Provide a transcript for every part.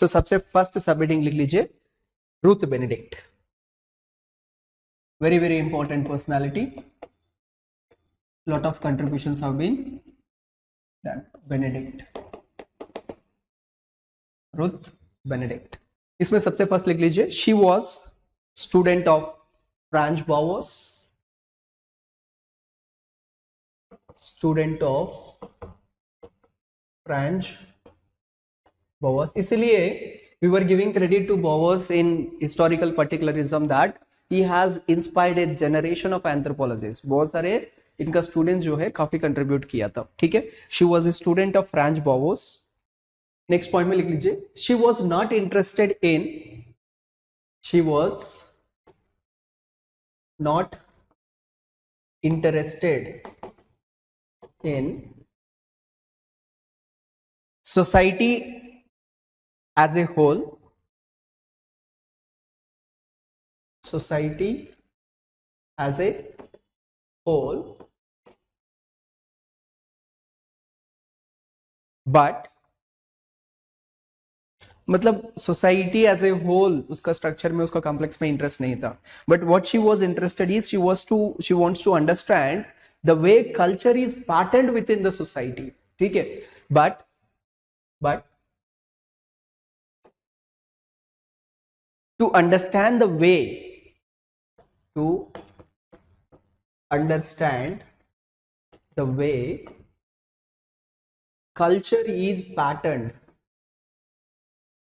सो सबसे first sub heading लिख लीजिए Ruth Benedict, very very important personality, lot of contributions have been done. Benedict, Ruth Benedict. इसमें सबसे first लिख लीजिए she was student of Franz bowers, student of Franz bowers. इसलिए we were giving credit to Bowers in historical particularism that he has inspired a generation of anthropologists। बहुत सारे इनका student जो है काफी कंट्रीब्यूट किया था, ठीक है। She was a student of Franz Boas. Next point में लिख लीजिए she was not interested in, she was not interested in society as a whole, society as a whole, but मतलब सोसाइटी एज ए होल उसका structure में, उसका complex में interest नहीं था, but what she was interested is she wants to understand the way culture is patterned within the society, ठीक है। But to understand the way, to understand the way culture is patterned,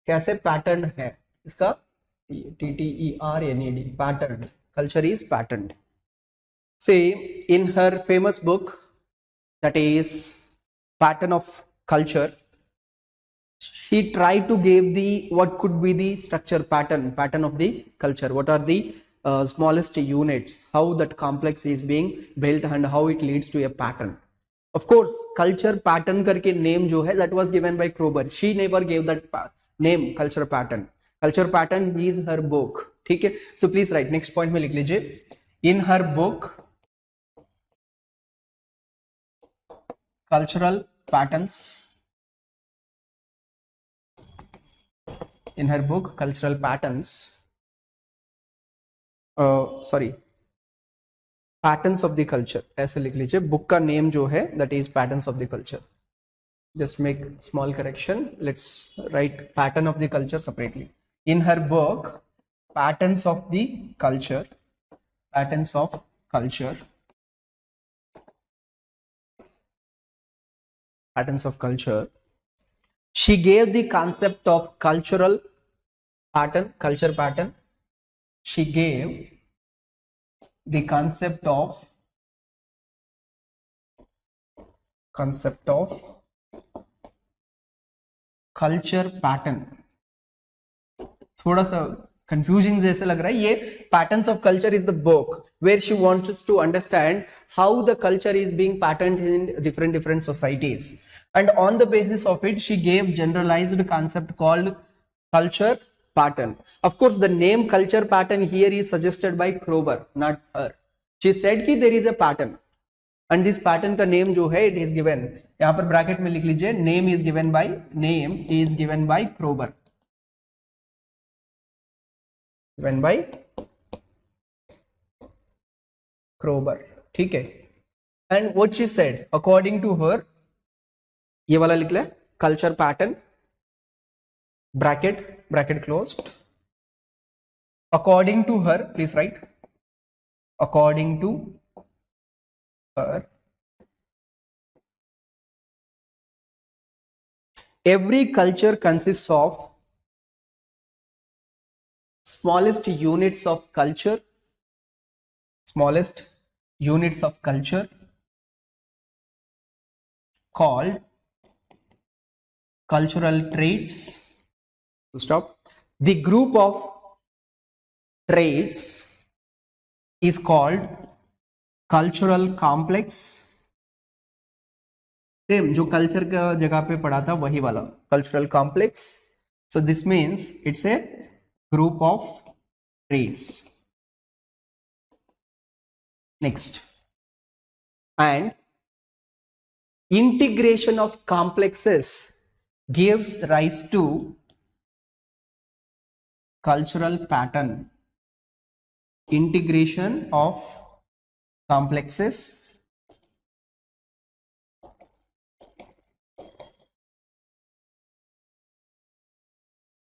कैसे pattern है इसका, TTERNED, patterned, culture is patterned। say in her famous book that is Pattern of Culture, she tried to give the what could be the structure pattern of the culture, what are the smallest units, how that complex is being built and how it leads to a pattern। of course culture pattern करके name जो है that was given by Kroeber, she never gave that name culture pattern, culture pattern is her book, ठीक है। so please write next point में लिख लीजिए in her book cultural patterns, in her book cultural patterns, patterns of the culture, ऐसे लिख लीजिए। Book का name जो है that is patterns of the culture, just make small correction, let's write pattern of the culture separately। in her book patterns of the culture, patterns of culture, patterns of culture, she gave the concept of cultural pattern, culture pattern, she gave the concept of culture pattern। थोड़ा सा confusing जैसे लग रहा है ये। Patterns of culture is the book where she wants to understand how the culture is being patterned in different societies, and on the basis of it she gave generalized concept called culture pattern। of course the name culture pattern here is suggested by Kroeber, not her। she said कि there is a pattern and this pattern का name जो है it is given, यहाँ पर bracket में लिख लीजिए name is given by Kroeber, given by Kroeber, ठीक है। and what she said according to her, ये वाला लिख ले culture pattern bracket closed, according to her, please write according to her, every culture consists of smallest units of culture called cultural traits। stop, the group of traits is called cultural complex। Same जो culture का जगह पे पढ़ा था वही वाला cultural complex। so this means it's a group of traits। next, and integration of complexes gives rise to cultural pattern, integration of complexes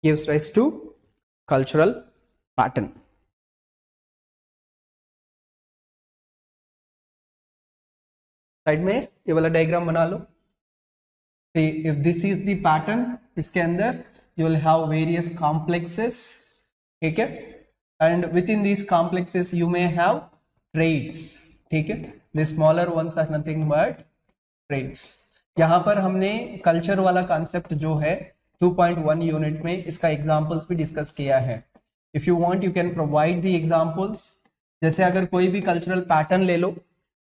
gives rise to cultural pattern. Side में ये वाला डायग्राम बना लो. See, if this is the pattern, इसके अंदर you will have various complexes, ठीक है, and within these complexes you may have traits, ठीक है. The smaller ones are nothing but traits. यहाँ पर हमने कल्चर वाला कॉन्सेप्ट जो है 2.1 यूनिट में इसका एग्जांपल्स भी डिस्कस किया है. If you want you can provide the examples. जैसे अगर कोई भी कल्चरल पैटर्न ले लो,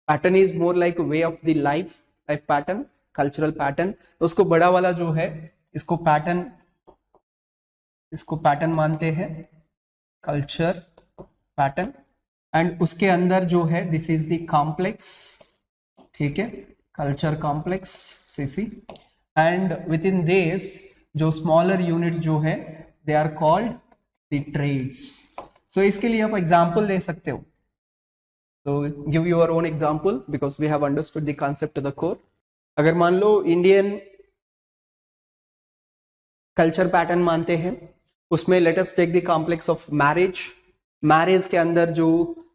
pattern is more like way of the life type pattern, cultural pattern. तो उसको बड़ा वाला जो है इसको पैटर्न मानते हैं, कल्चर पैटर्न. एंड उसके अंदर जो है दिस इज द कॉम्प्लेक्स, ठीक है, culture complex CC. And with in this जो स्मॉलर यूनिट्स जो है they are called the traits. So इसके लिए आप एग्जांपल दे सकते हो. तो give your own example because we have understood the concept to the core. अगर मान लो इंडियन कल्चर पैटर्न मानते हैं, उसमें let us take the complex of marriage. Marriage के अंदर जो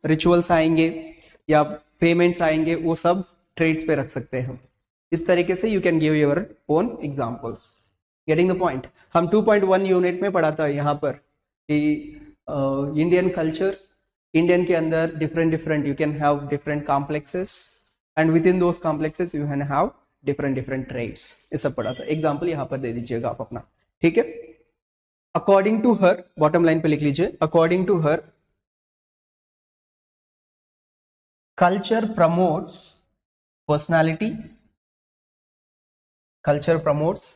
रिचुअल्स आएंगे या पेमेंट्स आएंगे वो सब ट्रेड्स पे रख सकते हैं हम. इस तरीके से you can give your own examples. Getting the point. हम 2.1 यूनिट में पढ़ा था यहाँ पर कि इंडियन कल्चर, इंडियन के अंदर different you can have different complexes and with in those complexes you can have different trades. ये सब पढ़ा था. एग्जाम्पल यहाँ पर दे दीजिएगा आप अपना, ठीक है. According to her, bottom line पे लिख लीजिए, according to her culture promotes personality, culture promotes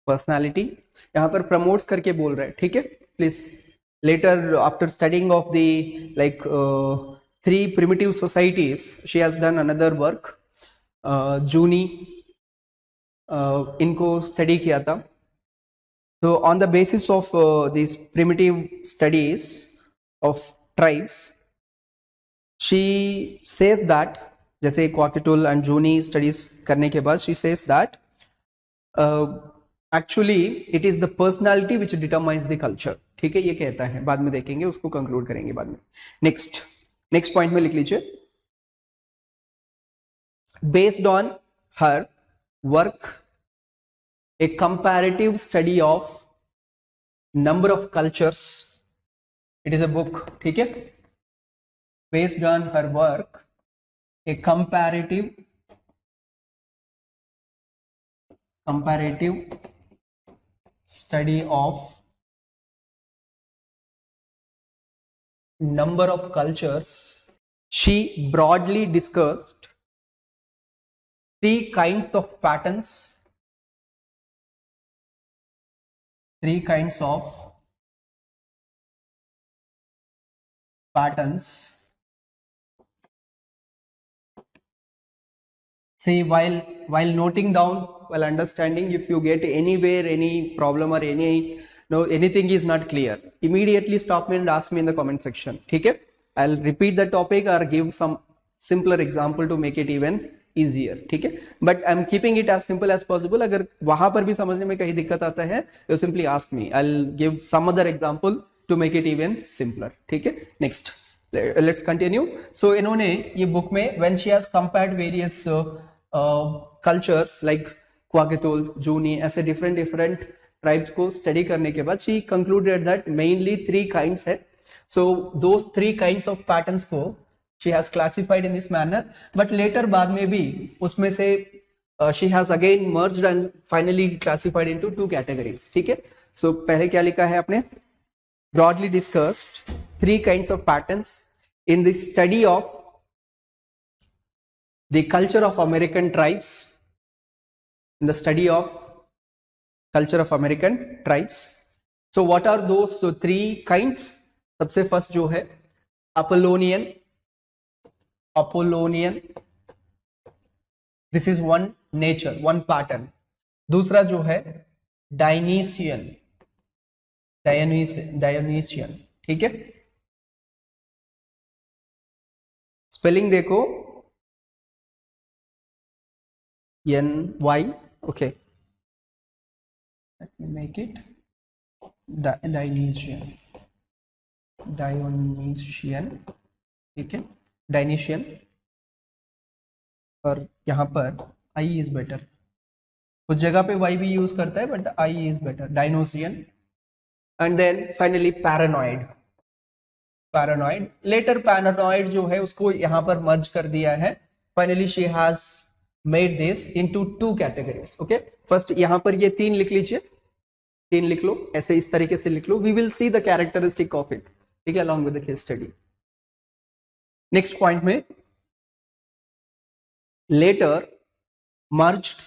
personality. यहां पर प्रमोट्स करके बोल रहे हैं, ठीक है. Please later after studying of the like 3 primitive societies she has done another work. Zuni इनको स्टडी किया था. तो on the basis of this primitive studies of tribes she says that, जैसे क्वाकिटुल एंड जूनी स्टडीज करने के बाद she says that actually it is the personality which determines the culture. ठीक है, ये कहता है, बाद में देखेंगे, उसको कंक्लूड करेंगे बाद में. नेक्स्ट पॉइंट में लिख लीजिए, based on her work A comparative study of number of cultures. It is a book, ठीक है. Based on her work A comparative study of number of cultures, she broadly discussed 3 kinds of patterns, 3 kinds of patterns. See, while noting down, while understanding, if you get anywhere any problem or anything is not clear, immediately stop me and ask me in the comment section. ठीक है, I'll repeat the topic or give some simpler example to make it even easier. ठीक है, but I'm keeping it as simple as possible. अगर वहां पर भी समझने में कहीं दिक्कत आता है, you simply ask me. I'll give some other example to make it even simpler. ठीक है, next let's continue. So इन्होंने ये बुक में when she has compared various cultures like Kwakethul, Juni, ऐसे different tribes को study करने के बाद she concluded that mainly 3 kinds है. So those 3 kinds of patterns को she has classified in this manner, but later बाद में भी उसमें से she has again merged and finally classified into 2 categories. ठीक है, so पहले क्या लिखा है आपने, broadly discussed 3 kinds of patterns in the study of the culture of American tribes, in the study of culture of American tribes. So what are those 3 kinds? सबसे first जो है Apollonian, this is one nature, one pattern. दूसरा जो है Dionysian, डायोनीसियन, ठीक है। Spelling देखो, NY, okay, let me make it Dionysian, ठीक है, डायनीशियन। और यहाँ पर आई इज बेटर, कुछ जगह पे वाई भी यूज करता है but I is better, Dionysian. And then finally paranoid, paranoid later paranoid जो है उसको यहाँ पर मर्ज कर दिया है। Finally she has made this into two categories, okay. First यहाँ पर ये तीन लिख लीजिए, तीन लिख लो, ऐसे इस तरीके से लिख लो। We will see the characteristic of it, ठीक है, along with the case study. Next point में later merged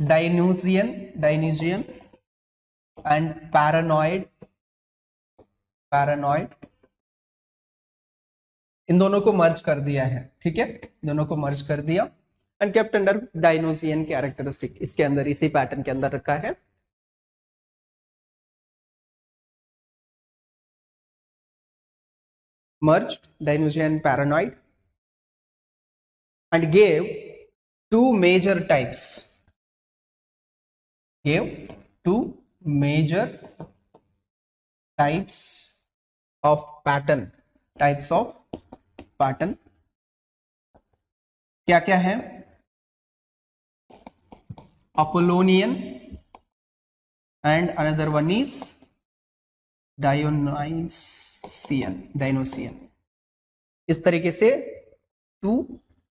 Dionysian and paranoid, इन दोनों को मर्ज कर दिया है, ठीक है, दोनों को मर्ज कर दिया and kept under Dionysian characteristic, इसके अंदर, इसी पैटर्न के अंदर रखा है। merged Dionysian paranoid and gave two major types, of pattern, क्या क्या है? Apollonian and another one is Dionysian। इस तरीके से टू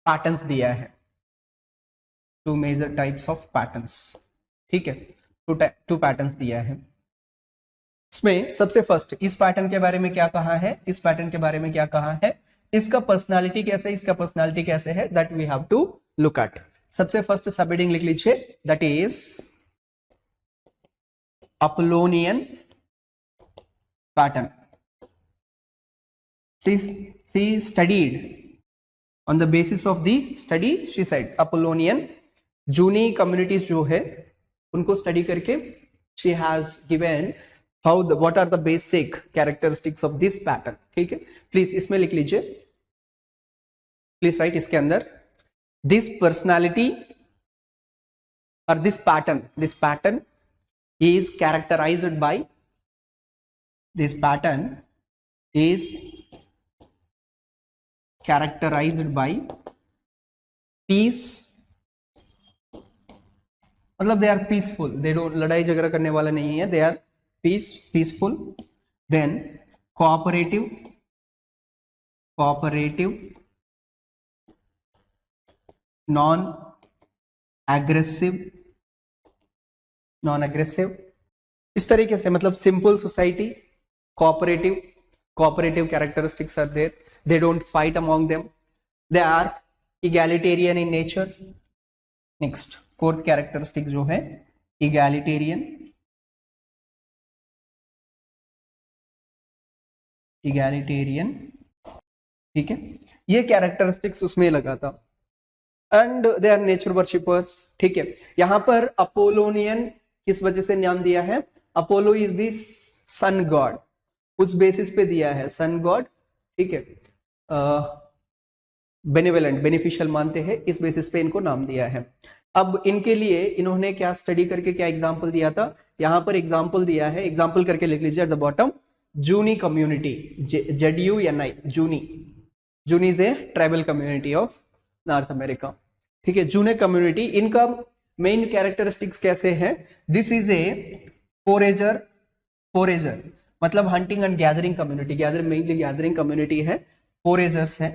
पैटर्न्स दिया है, two major types of patterns, ठीक है, टू पैटर्न्स दिया है। इसमें सबसे फर्स्ट इस पैटर्न के बारे में क्या कहा है, इस पैटर्न के बारे में क्या कहा है, इसका पर्सनालिटी कैसे, इसका पर्सनालिटी कैसे है, that we have to look at. सबसे फर्स्ट सब हेडिंग लिख लीजिए, that is Apollonian pattern। She studied, on the basis of the study she said Apollonian Juni communities जो है उनको स्टडी करके she has given how the what are the basic characteristics of this pattern, ठीक है। Please इसमें लिख लीजिए, please right इसके अंदर, this personality or this pattern is characterized by, this pattern is characterized by peace, मतलब they are peaceful, they don't, लड़ाई झगड़ा करने वाला नहीं है, they are peaceful, then cooperative, non aggressive, इस तरीके से, मतलब simple society, cooperative characteristics are there, they don't fight among them, they are egalitarian in nature। next fourth characteristic जो है egalitarian, ठीक है, ये कैरेक्टरिस्टिक्स उसमें लगा था। And they are nature worshippers, ठीक है। यहां पर अपोलोनियन किस वजह से नाम दिया है, Apollo is the sun god, उस बेसिस पे दिया है, सन गॉड, ठीक है, बेनिवोलेंट, बेनिफिशियल मानते हैं, इस बेसिस पे इनको नाम दिया है। अब इनके लिए इन्होंने क्या स्टडी करके क्या एग्जाम्पल दिया था, यहां पर एग्जाम्पल दिया है, एग्जाम्पल करके लिख लीजिए at the bottom, Juni community, ZUNI, Juni is a tribal community of north America, ठीक है, जूने कम्युनिटी। इनका मेन कैरेक्टरिस्टिक्स कैसे हैं, दिस इज ए फोरेजर, मतलब hunting and gathering community, mainly gathering community है, फोरेजर्स है,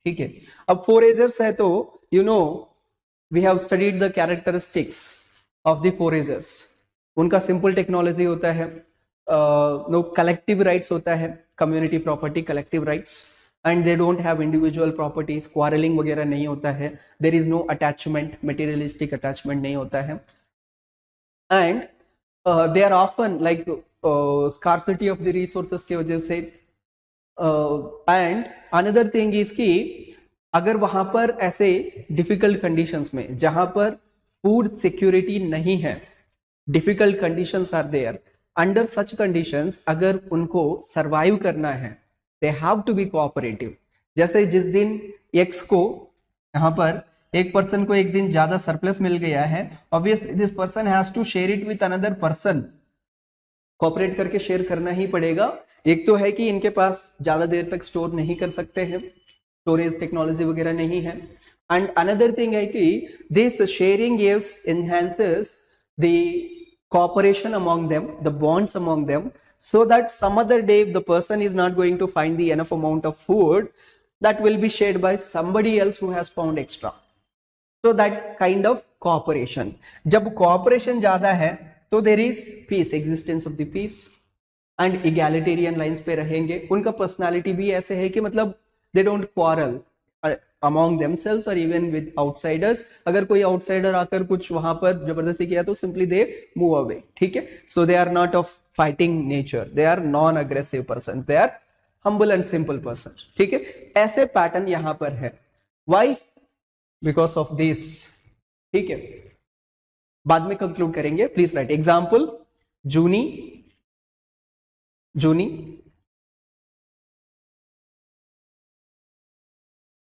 ठीक है। अब फोरेजर्स है तो you know we have studied the characteristics of the foragers, उनका सिंपल टेक्नोलॉजी होता है, नो कलेक्टिव राइट्स होता है, community property, collective rights, and they don't have individual properties, quarrelling वगैरह नहीं होता है, there is no attachment, materialistic attachment नहीं होता है, and they are often like scarcity of the resources की वजह से। एंड अनदर थिंग इज की अगर वहां पर ऐसे डिफिकल्ट कंडीशंस में जहां पर फूड सिक्योरिटी नहीं है, difficult conditions are there, under such conditions अगर उनको सरवाइव करना है, they have to be cooperative. जैसे जिस दिन एक्स को, यहां पर एक पर्सन को एक दिन ज्यादा सरप्लस मिल गया है, obviously this person has to share it with another person, cooperate करके शेयर करना ही पड़ेगा। एक तो है कि इनके पास ज्यादा देर तक स्टोर नहीं कर सकते हैं, स्टोरेज टेक्नोलॉजी वगैरह नहीं है, एंड अनदर थिंग है कि this sharing gives enhances the cooperation among them, the bonds among them, so that some other day if the person is not going to find the enough amount of food, that will be shared by somebody else who has found extra. So that kind of cooperation. जब cooperation ज्यादा है तो there is peace, existence of the peace, and egalitarian lines पे रहेंगे। उनका personality भी ऐसे है कि मतलब they don't quarrel among themselves or even with outsiders। अगर कोई outsider आकर कुछ वहां पर जबरदस्ती किया तो simply they move away, ठीक है। So they are not of fighting nature, they are non-aggressive persons, they are humble and simple persons, ठीक है। ऐसे पैटर्न यहां पर है। Why? Because of this, ठीक है। बाद में कंक्लूड करेंगे। Please write example. Zuni, Zuni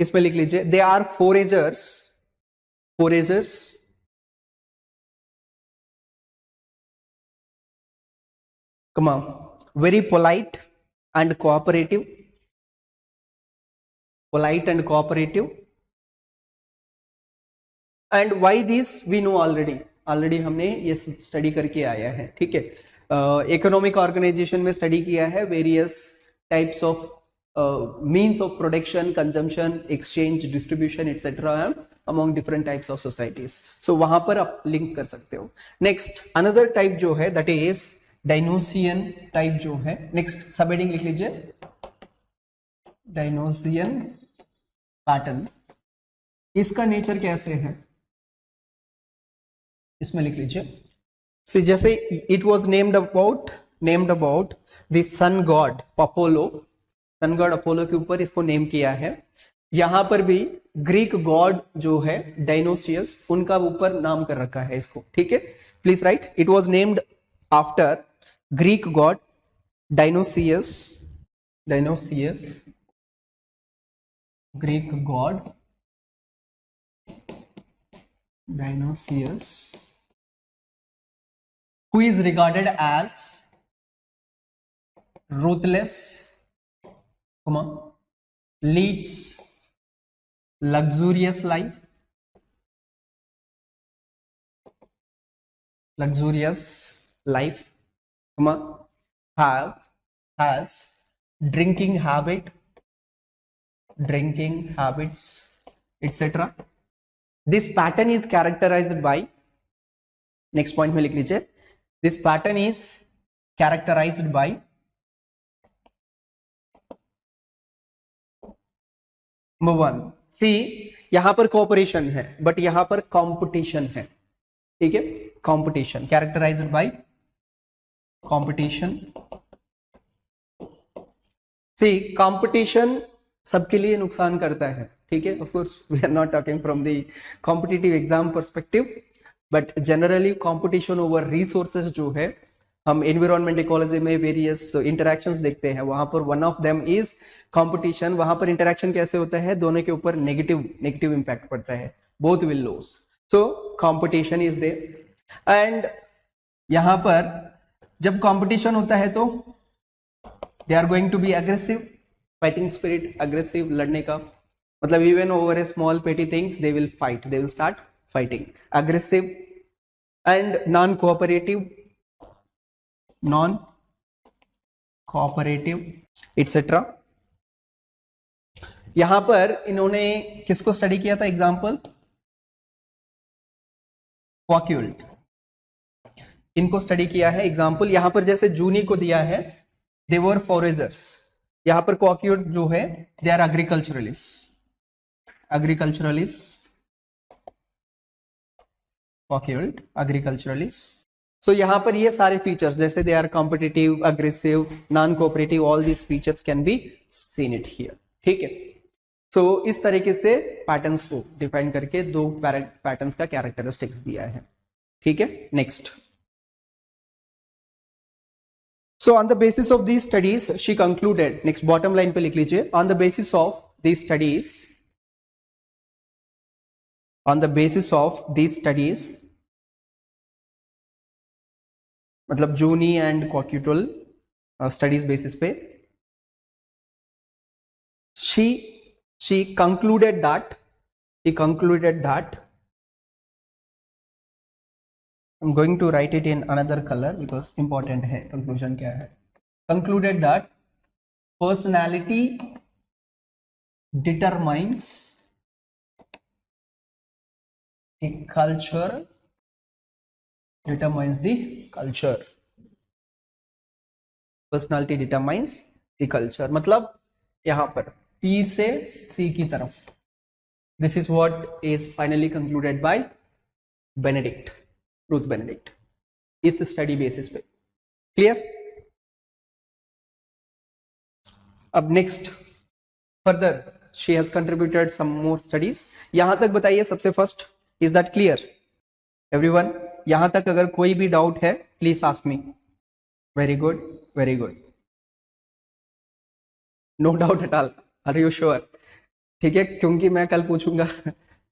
इसमें लिख लीजिए, they are foragers, foragers comma very polite and cooperative, polite and cooperative. And why this we know already, already हमने ये स्टडी करके आया है, ठीक है। इकोनॉमिक ऑर्गेनाइजेशन में स्टडी किया है various types of means of production, consumption, exchange, distribution, etc. among different types of societies. So वहां पर आप लिंक कर सकते हो। नेक्स्ट अनदर टाइप जो है दैट इज डायनोसियन टाइप जो है। नेक्स्ट सब हेडिंग लिख लीजिए, डायनोसियन पैटर्न। इसका नेचर कैसे है इसमें लिख लीजिए। जैसे it was named about the sun god Apollo, sun god Apollo के ऊपर इसको नेम किया है। यहां पर भी ग्रीक गॉड जो है डायनोसियस, उनका ऊपर नाम कर रखा है इसको, ठीक है। Please right, it was named after Greek God Dionysius, Dionysius Greek God Dionysius, who is regarded as ruthless, leads luxurious life, has drinking habits, etc. This pattern is characterized by, next point में लिख लीजिए, this pattern is characterized by number 1, सी यहां पर cooperation है but यहां पर competition है, ठीक है। Competition characterized by competition. See competition सबके लिए नुकसान करता है, ठीक है। Of course we are not talking from the competitive exam perspective, but generally competition over resources जो है, हम एनवायरमेंट इकोलॉजी में वेरियस इंटरेक्शंस देखते हैं, वहां पर one of them is competition. वहां पर इंटरेक्शन कैसे होता है, दोनों के ऊपर नेगेटिव इंपैक्ट पड़ता है, both will lose. So competition is there. And यहां पर जब कंपटीशन होता है तो they are going to be aggressive, fighting spirit, aggressive, लड़ने का मतलब even over a small petty things they will fight, they will start fighting, aggressive. And non cooperative etc. यहां पर इन्होंने किसको स्टडी किया था, एग्जाम्पल क्वाक्यूल्ट, इनको स्टडी किया है। एग्जाम्पल यहां पर जैसे जूनी को दिया है, दे वर फॉरेजर्स। यहां पर क्वाक्यूल्ट जो है दे आर एग्रीकल्चरलिस्ट। सो यहां पर ये सारे फीचर्स जैसे they are competitive, aggressive, non cooperative, all these features can be seen it here, ठीक है। सो इस तरीके से पैटर्न्स को डिफाइन करके दो पैटर्न्स का कैरेक्टरिस्टिक्स दिया है, ठीक है। Next, so on the basis of these studies she concluded, next bottom line पे लिख लीजिए, on the basis of these studies, on the basis of these studies, मतलब जूनी एंड कॉक्यूटल स्टडीज बेसिस पे, she concluded that I'm going to write it in another color because important है conclusion क्या है, concluded that personality determines the culture, personality determines the culture, मतलब यहां पर P से C की तरफ, this is what is finally concluded by Benedict, Ruth Benedict, इस स्टडी बेसिस पे। क्लियर? अब next further she has contributed some more studies. यहां तक बताइए सबसे first, is that clear everyone? यहां तक अगर कोई भी डाउट है please ask me. Very good, very good, no doubt at all, are you sure? ठीक है, क्योंकि मैं कल पूछूंगा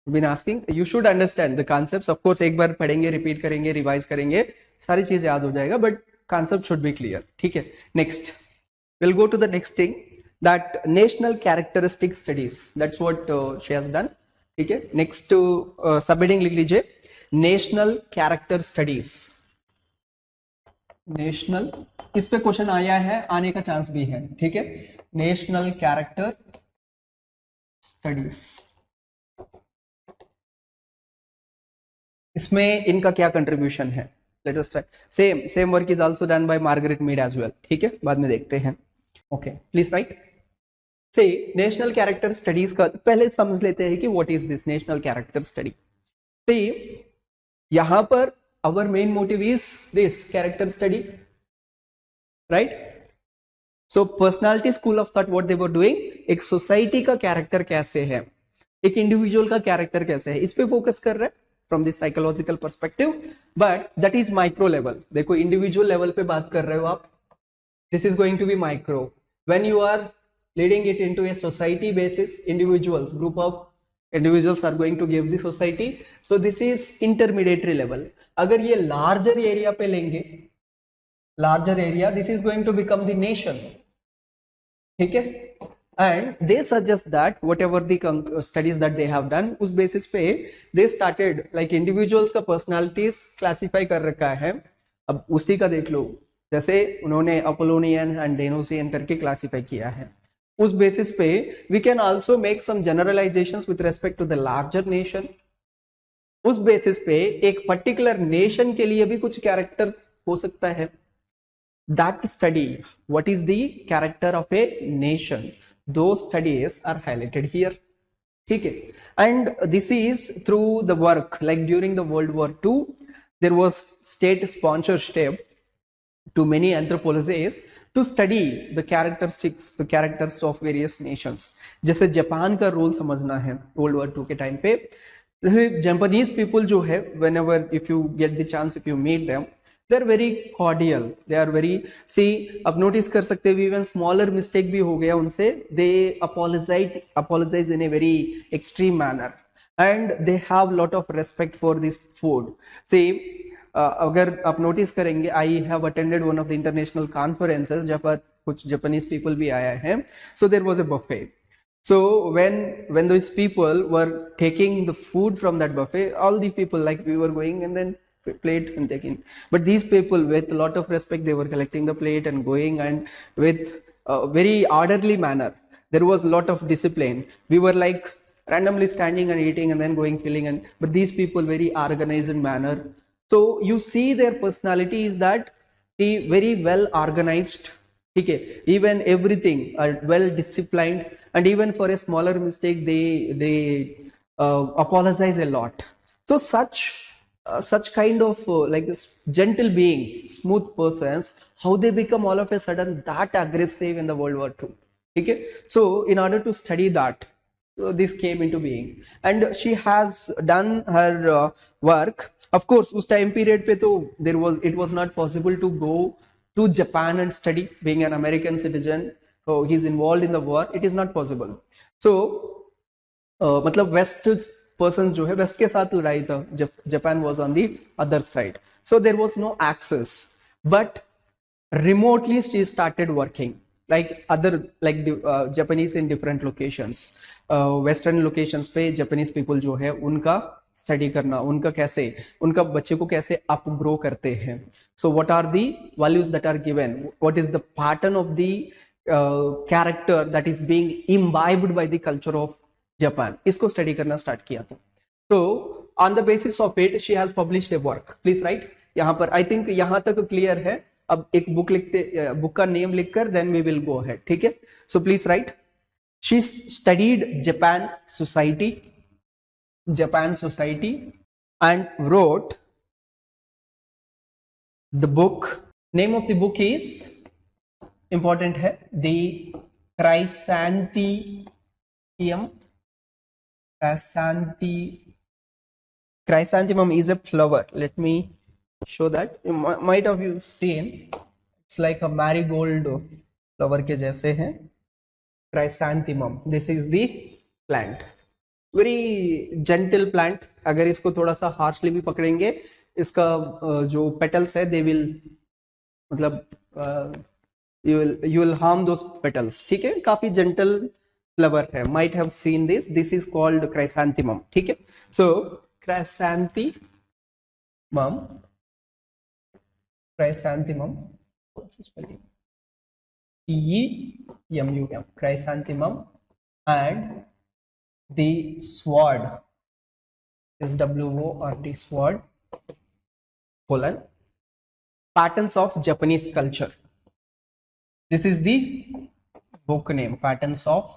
बिन asking, you should understand the concepts. Of course एक बार पढ़ेंगे, रिपीट करेंगे, रिवाइज करेंगे, सारी चीज याद हो जाएगा, but concept should be clear. ठीक है, next we'll go to the next thing, that national characteristic studies, that's what she has done। ठीक है, next सब हेडिंग लिख लीजिए, नेशनल कैरेक्टर स्टडीज। नेशनल, इस पे क्वेश्चन आया है, आने का चांस भी है। ठीक है, नेशनल कैरेक्टर स्टडीज, इसमें इनका क्या कंट्रीब्यूशन है? Let us try. Same work is also done by Margaret Mead as well. ठीक है, बाद में देखते हैं। Okay, please write. से नेशनल कैरेक्टर स्टडीज का पहले समझ लेते हैं कि what is this national character study. तो यहां पर our main motive is this character study, right? So personality school of thought what they were doing, एक सोसाइटी का कैरेक्टर कैसे है, एक इंडिविजुअल का कैरेक्टर कैसे है, इस पे फोकस कर रहे हैं from this psychological perspective, but that is micro level. देखो इंडिविजुअल लेवल पे बात कर रहे हो आप, this is going to be micro. when you are leading it into a society basis, individuals, group of individuals are going to give the society, so this is intermediary level। अगर ये larger area पे लेंगे, larger area, this is going to become the nation। ठीक है, and they suggest that whatever the studies that they have done, उस basis पे they started like individuals का personalities classify कर रखा है। अब उसी का देख लो, जैसे उन्होंने अपोलोनियन एंड डेनोसियन करके क्लासिफाई किया है, उस बेसिस पे we can also make some generalisations with respect to the larger nation. उस बेसिस पे एक पर्टिकुलर नेशन के लिए भी कुछ कैरेक्टर हो सकता है। That study what is the character of a nation, दो स्टडीज आर हाईलाइटेड हियर। ठीक है, and this is through the work like during the world war II there was state sponsorship to many anthropologists to study the characters of various nations। जैसे Japan का role समझना है world war II के time पे, जैसे Japanese people जो है, whenever if you get the chance, if you meet them, they are very cordial, they are very, see अब नोटिस कर सकते हो even smaller mistake भी हो गया उनसे, they apologize in a very extreme manner and they have lot of respect for this food। See अगर आप नोटिस करेंगे, I have attended one of the international conferences जहाँ पर कुछ जापानीज पीपल भी आया है। So there was a buffet, so when those people were taking the food from that buffet, all the people like we were going and then plate and taking, but these people with a lot of respect they were collecting the plate and going, and with a very orderly manner, there was a lot of discipline। We were like randomly standing and eating and then going filling, and but these people very organized manner। So you see their personality is that the very well organized, okay, even everything are well disciplined, and even for a smaller mistake they apologize a lot। So such kind of like this gentle beings, smooth persons, how they become all of a sudden that aggressive in the World War II। Okay, so in order to study that, this came into being, and she has done her work. Of course उस time period पे तो it was not possible to go to Japan and study. Being an American citizen, so he's involved in the war, it is not possible. So मतलब west person जो है west के साथ लड़ाई था, Japan was on the other side, so there was no access, but remotely she started working like other like Japanese in different locations, western locations पे Japanese people जो है उनका स्टडी करना, उनका कैसे उनका बच्चे को कैसे अप ग्रो करते हैं, so what are the values that are given, what is the pattern of the character that is being imbibed by the culture of Japan, इसको स्टडी करना स्टार्ट किया था. तो on the basis of it she has published a work. Please write. यहाँ पर I think यहाँ तक clear है. अब एक बुक लिखते, बुक का नेम लिखकर then we will go ahead. ठीक है. So please write. She studied Japan society and wrote the book. Name of the book is important है, the Chrysanthemum is a flower. Let me show that. You might have you seen. It's like a marigold flower के जैसे है. Chrysanthemum. This is the plant. Very gentle plant. अगर इसको थोड़ा सा harshly भी पकड़ेंगे, इसका जो पेटल्स है they will मतलब you will harm those petals. ठीक है. काफी gentle flower है. Might have seen this. This is called chrysanthemum. ठीक है. So chrysanthemum. What's the spelling? T-E-M-U-M. Chrysanthemum. And the sword is W-O-R-D, sword, colon, patterns of Japanese culture. This is the book name, Patterns of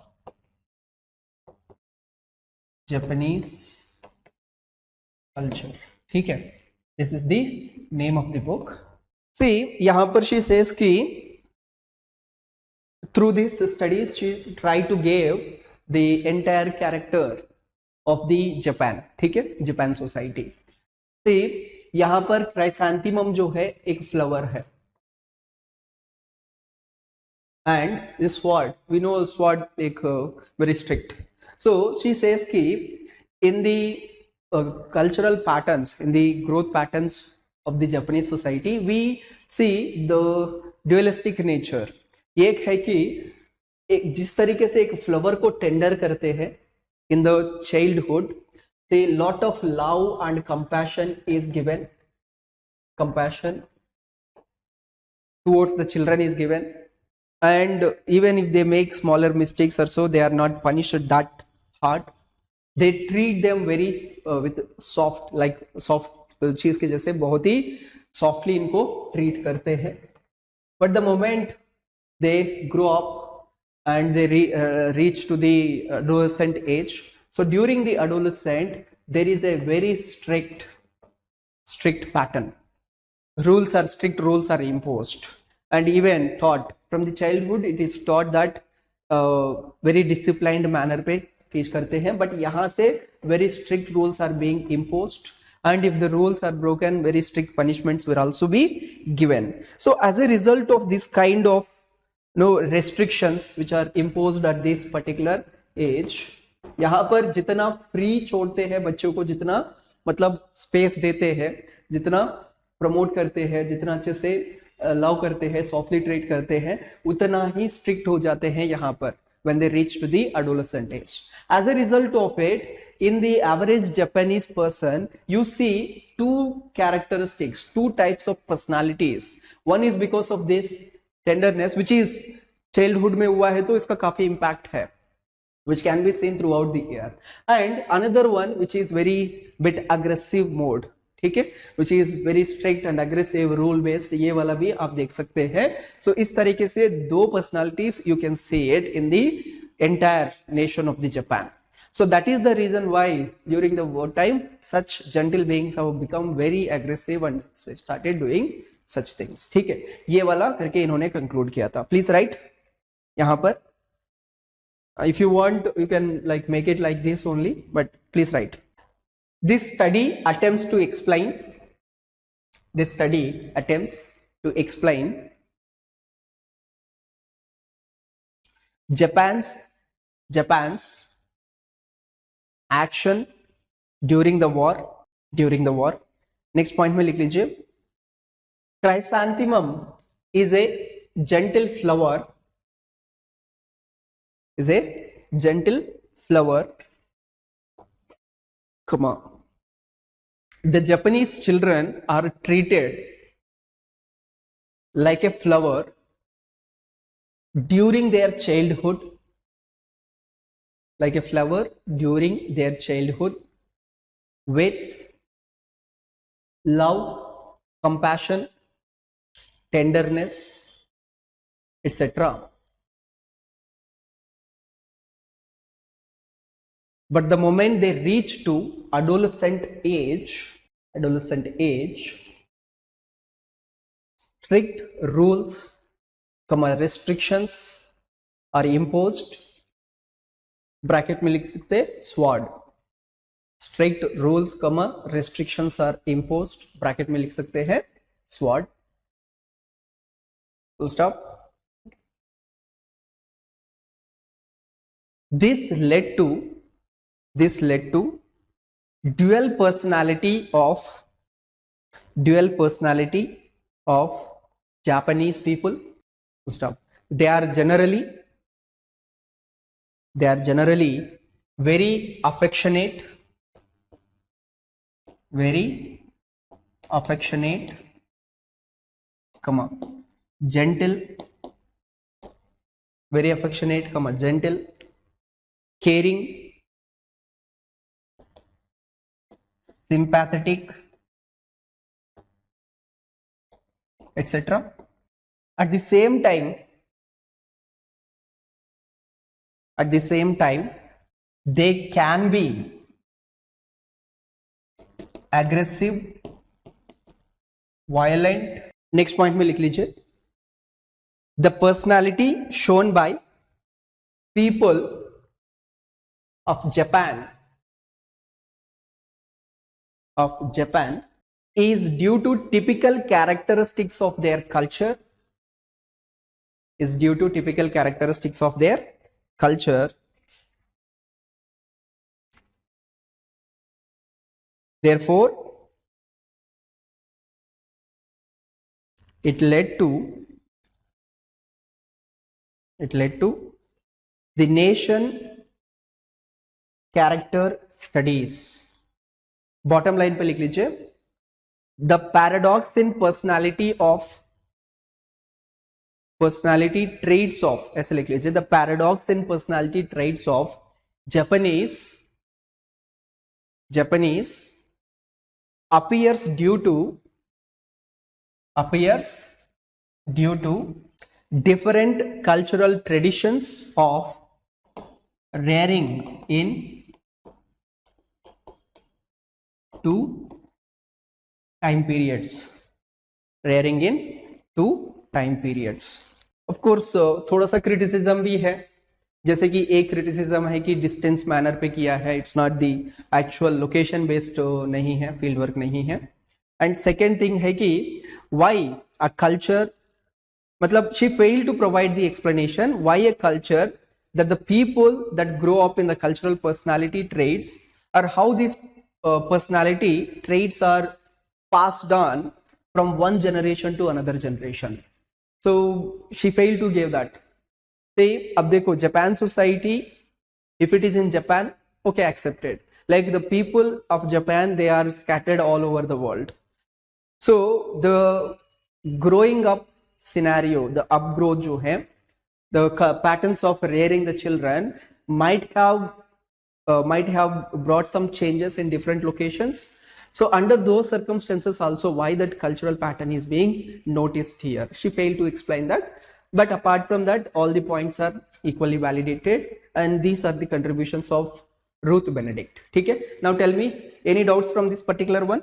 Japanese culture. ठीक है. This is the name of the book. See, यहाँ पर she says कि through these studies she tried to give the entire character of the Japan. ठीक है. Japan society. See, यहाँ पर chrysanthemum जो है एक फ्लावर है, and this sword, we know sword एक very strict. So she says कि in the cultural patterns, in the growth patterns of the Japanese society, we see the dualistic nature. ये एक है कि एक जिस तरीके से एक फ्लावर को टेंडर करते हैं in the childhood, the lot of love and compassion is given. Compassion towards the children is given, and even if they make smaller mistakes or so, they are not punished that hard. They treat them very with soft, like soft चीज के जैसे बहुत ही softly इनको treat करते हैं. But the moment they grow up and they reach to the adolescent age, so during the adolescent there is a very strict pattern. Strict rules are imposed, and even taught from the childhood. It is taught that very disciplined manner पे teach करते हैं, but यहाँ से very strict rules are being imposed, and if the rules are broken, very strict punishments will also be given. So as a result of this kind of restrictions which are imposed at this particular age, यहाँ पर जितना free छोड़ते हैं बच्चों को, जितना मतलब space देते हैं, जितना प्रमोट करते हैं, जितना अच्छे से लव करते हैं, सॉफ्टली ट्रीट करते हैं, उतना ही स्ट्रिक्ट हो जाते हैं यहाँ पर when they reach to the adolescent age. As a result of it, in the average Japanese person, you see two characteristics, two types of personalities. One is because of this tenderness, which is childhood में हुआ है तो इसका काफी impact है, which can be seen throughout the year. And another one which is very bit aggressive mode, ठीक है, which is very strict and aggressive rule based. ये वाला भी आप देख सकते हैं. So इस तरीके से दो personalities you can see it in the entire nation of the Japan. So that is the reason why during the war time such gentle beings have become very aggressive and started doing such things. ठीक है, ये वाला करके इन्होंने conclude किया था. Please write यहाँ पर If you want, you can like make it like this only, but please write. This study attempts to explain. This study attempts to explain Japan's action during the war. Next point में लिख लीजिए. Chrysanthemum is a gentle flower. Is a gentle flower, comma. The Japanese children are treated like a flower during their childhood, like a flower during their childhood, with love, compassion, tenderness, etc. But the moment they reach to adolescent age, strict rules, restrictions are imposed. Bracket में लिख सकते हैं sword. Strict rules, restrictions are imposed. Bracket में लिख सकते हैं sword. Full stop. This led to dual personality of Japanese people. Full stop. They are generally very affectionate, gentle, caring, sympathetic, etc. At the same time, they can be aggressive, violent. Next point में लिख लीजिए. The personality shown by people of Japan is due to typical characteristics of their culture. Therefore, it led to the nation character studies. Bottom line पे लिख लीजिए. The paradox in personality trades of, ऐसे लिख लीजिए. The paradox in personality trades of Japanese appears due to different cultural traditions of rearing in two time periods. Of course, थोड़ा सा criticism भी है, जैसे कि एक क्रिटिसिज्म है कि डिस्टेंस मैनर पे किया है, it's not the actual location based नहीं है, फील्ड वर्क नहीं है. एंड सेकेंड थिंग है कि वाई अ कल्चर, मतलब she failed to provide the explanation why a culture that the people that grow up in the cultural personality traits और how this personality traits are passed on from one generation to another generation. So she failed to give that. Say, अब देखो Japan society, if it is in Japan, okay, accepted. Like the people of Japan, they are scattered all over the world. So the growing up scenario, the upgrowth जो है, the patterns of rearing the children might have brought some changes in different locations. So under those circumstances also, why that cultural pattern is being noticed here, she failed to explain that. But apart from that, all the points are equally validated, and these are the contributions of Ruth Benedict. ठीक है. Now tell me, any doubts from this particular one?